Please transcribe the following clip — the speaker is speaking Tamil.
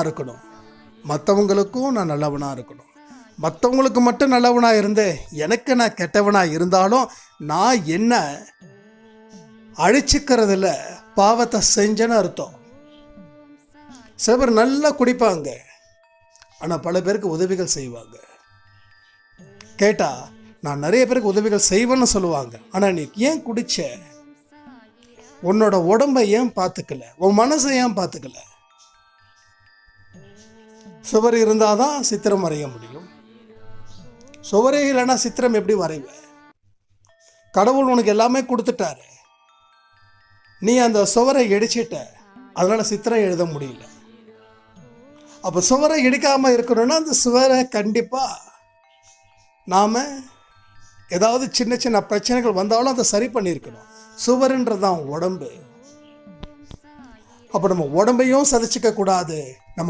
நல்லவனாக இருக்கணும், மற்றவங்களுக்கும் நான் நல்லவனாக இருக்கணும். மற்றவங்களுக்கு மட்டும் நல்லவனாக இருந்தேன், எனக்கு நான் கெட்டவனாக இருந்தாலும் நான் என்ன அழிச்சிக்கிறதுல பாவத்தை செஞ்சேன்னு அர்த்தம். சில பேர் நல்லா குடிப்பாங்க, ஆனால் பல பேருக்கு உதவிகள் செய்வாங்க. கேட்டால் நான் நிறைய பேருக்கு உதவிகள் செய்வேன்னு சொல்லுவாங்க. ஆனால் நீ ஏன் குடிச்ச? உன்னோட உடம்பை ஏன் பார்த்துக்கல? உன் மனசை ஏன் பார்த்துக்கல? சுவர் இருந்தால் தான் சித்திரம் வரைய முடியும். சுவரே இல்லைன்னா சித்திரம் எப்படி வரைவேன்? கடவுள் உனக்கு எல்லாமே கொடுத்துட்டாரு, நீ அந்த சுவரை இடிச்சிட்ட, அதனால் சித்திரம் எழுத முடியல. அப்போ சுவரை இடிக்காமல் இருக்கணும்னா அந்த சுவரை கண்டிப்பாக நாம் ஏதாவது சின்ன சின்ன பிரச்சனைகள் வந்தாலும் அதை சரி பண்ணியிருக்கணும். சுவருன்றதான் உடம்பு. அப்போ நம்ம உடம்பையும் சதைச்சிக்க கூடாது, நம்ம